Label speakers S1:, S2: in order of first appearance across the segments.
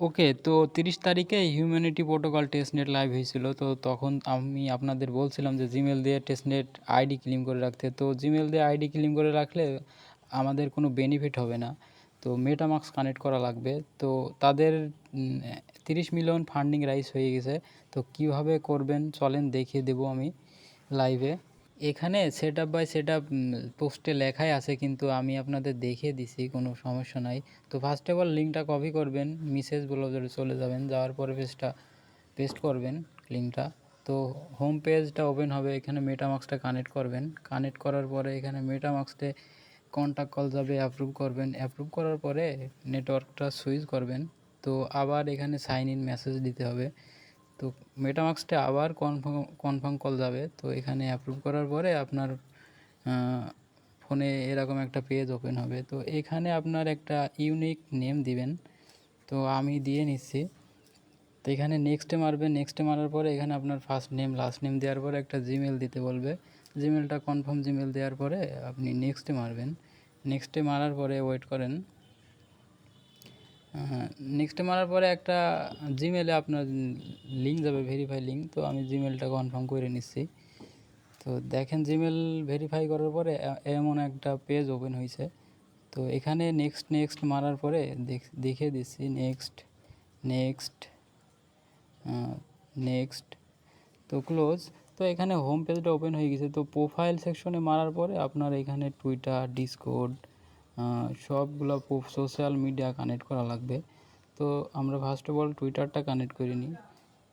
S1: ওকে, তো 30 তারিখে humanity protocol testnet live হয়েছিল। তো তখন আমি আপনাদের বলছিলাম যে জিমেল দিয়ে টেস্টনেট আইডি ক্লেম করে রাখতে। তো জিমেল দিয়ে আইডি ক্লেম করে রাখলে আমাদের কোনো বেনিফিট হবে না। তো মেটামাস্ক কানেক্ট করা লাগবে। তো তাদের 30 মিলিয়ন ফান্ডিং রাইজ হয়ে গেছে। তো কিভাবে করবেন চলেন দেখিয়ে দেবো আমি লাইভে। এখানে সেটআপ বাই সেটআপ পোস্টে লেখাই আছে, কিন্তু আমি আপনাদের দেখিয়ে দিছি, কোনো সমস্যা নাই। তো ফার্স্ট অফ অল লিঙ্কটা কপি করবেন, মেসেজ ব্রাউজারে চলে যাবেন, যাওয়ার পরে পেস্ট করবেন লিঙ্কটা। তো হোম পেজটা ওপেন হবে, এখানে মেটামাস্কটা কানেক্ট করবেন। কানেক্ট করার পরে এখানে মেটামাস্কে কন্ট্যাক্ট কল যাবে, অ্যাপ্রুভ করবেন। অ্যাপ্রুভ করার পরে নেটওয়ার্কটা সুইচ করবেন। তো আবার এখানে সাইন ইন মেসেজ দিতে হবে। তো মেটামাস্কটা আবার কনফার্ম কল যাবে। তো এখানে অ্যাপ্রুভ করার পরে আপনার ফোনে এরকম একটা পেজ ওপেন হবে। তো এখানে আপনার একটা ইউনিক নেম দিবেন। তো আমি দিয়ে নিচ্ছি। তো এখানে নেক্সটে মারবেন। নেক্সটে মারার পরে এখানে আপনার ফার্স্ট নেম লাস্ট নেম দেওয়ার পরে একটা জিমেল দিতে বলবে। জিমেলটা কনফার্ম জিমেল দেওয়ার পরে আপনি নেক্সটে মারবেন। নেক্সটে মারার পরে ওয়েট করেন। নেক্সটে মারার পরে একটা জিমেলে আপনার লিঙ্ক যাবে, ভেরিফাই লিঙ্ক। তো আমি জিমেলটা কনফার্ম করে নিচ্ছি। তো দেখেন জিমেল ভেরিফাই করার পরে এমন একটা পেজ ওপেন হয়েছে। তো এখানে নেক্সট মারার পরে দেখিয়ে দিচ্ছি নেক্সট নেক্সট নেক্সট তো ক্লোজ। তো এখানে হোম পেজটা ওপেন হয়ে গেছে। তো প্রোফাইল সেকশনে মারার পরে আপনার এখানে টুইটার, ডিসকর্ড সবগুলো সোশ্যাল মিডিয়া কানেক্ট করা লাগবে। তো আমরা ফার্স্ট অফ অল টুইটারটা কানেক্ট করে নিই।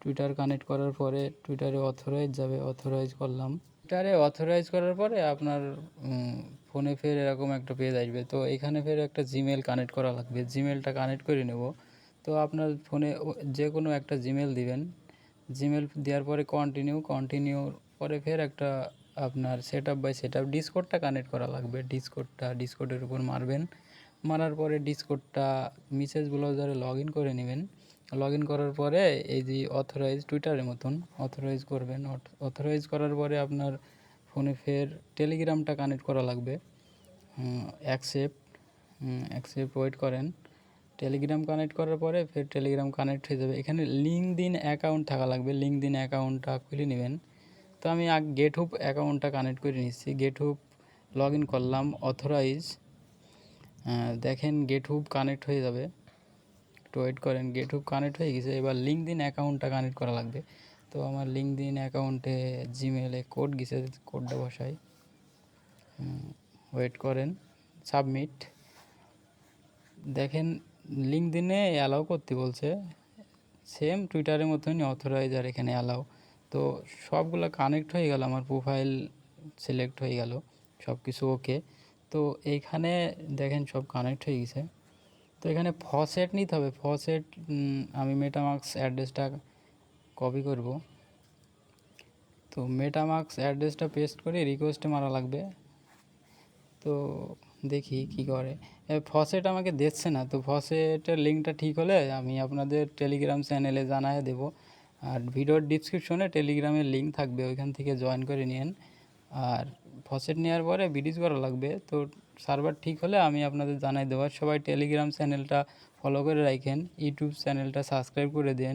S1: টুইটার কানেক্ট করার পরে টুইটারে অথরাইজ যাবে, অথরাইজ করলাম। টুইটারে অথরাইজ করার পরে আপনার ফোনে ফের এরকম একটা পেজ আসবে। তো এখানে ফের একটা জিমেল কানেক্ট করা লাগবে, জিমেলটা কানেক্ট করে নেব। তো আপনার ফোনে যে কোনো একটা জিমেল দিবেন। জিমেল দেওয়ার পরে কন্টিনিউর পরে ফের একটা আপনার সেটআপ বাই সেটআপ ডিসকর্ডটা কানেক্ট করা লাগবে। ডিসকর্ডের উপর মারবেন। মারার পরে ডিসকর্ডটা মেসেজ ব্রাউজারে লগ ইন করে নেবেন। লগ ইন করার পরে এই যে অথরাইজ টুইটারের মতন অথরাইজ করবেন। অথরাইজ করার পরে আপনার ফোনে ফের টেলিগ্রামটা কানেক্ট করা লাগবে। অ্যাকসেপ্ট ওয়েট করেন। টেলিগ্রাম কানেক্ট করার পরে ফের টেলিগ্রাম কানেক্ট হয়ে যাবে। এখানে লিঙ্কডইন অ্যাকাউন্ট থাকা লাগবে, লিঙ্কডইন অ্যাকাউন্টটা খুলে নেবেন। তো আমি গেটহুব অ্যাকাউন্টটা কানেক্ট করে নিচ্ছি। গেটহুব লগ ইন করলাম, অথরাইজ। দেখেন গেটহুব কানেক্ট হয়ে যাবে, একটু ওয়েট করেন। গেটহুব কানেক্ট হয়ে গেছে, এবার লিঙ্কডইন অ্যাকাউন্টটা কানেক্ট করা লাগবে। তো আমার লিঙ্কডইন অ্যাকাউন্টে জিমেলে কোড গেছে, কোডটা বসাই, ওয়েট করেন, সাবমিট। দেখেন লিঙ্কডইনে অ্যালাউ করতে বলছে, সেম টুইটারের মতনই অথরাইজ আর এখানে অ্যালাউ। তো সবগুলো কানেক্ট হয়ে গেল, আমার প্রোফাইল সিলেক্ট হয়ে গেল, সব কিছু ওকে। তো এইখানে দেখেন সব কানেক্ট হয়ে গেছে। তো এখানে ফসেট নিতে হবে, ফসেট। আমি মেটামাস্ক অ্যাড্রেসটা কপি করব। তো মেটামাস্ক অ্যাড্রেসটা পেস্ট করে রিকোয়েস্টে মারা লাগবে। তো দেখি কি করে। ফসেট আমাকে দিচ্ছে না। তো ফসেটের লিঙ্কটা ঠিক হলে আমি আপনাদের টেলিগ্রাম চ্যানেলে জানায় দেব। আর ভিডিওর ডিসক্রিপশনে টেলিগ্রামের লিঙ্ক থাকবে, ওইখান থেকে জয়েন করে নিন। আর ফসেট নেওয়ার পরে ব্রিজ করা লাগবে। তো সার্ভার ঠিক হলে আমি আপনাদের জানাই দেবো। সবাই টেলিগ্রাম চ্যানেলটা ফলো করে রাখেন, ইউটিউব চ্যানেলটা সাবস্ক্রাইব করে দেন।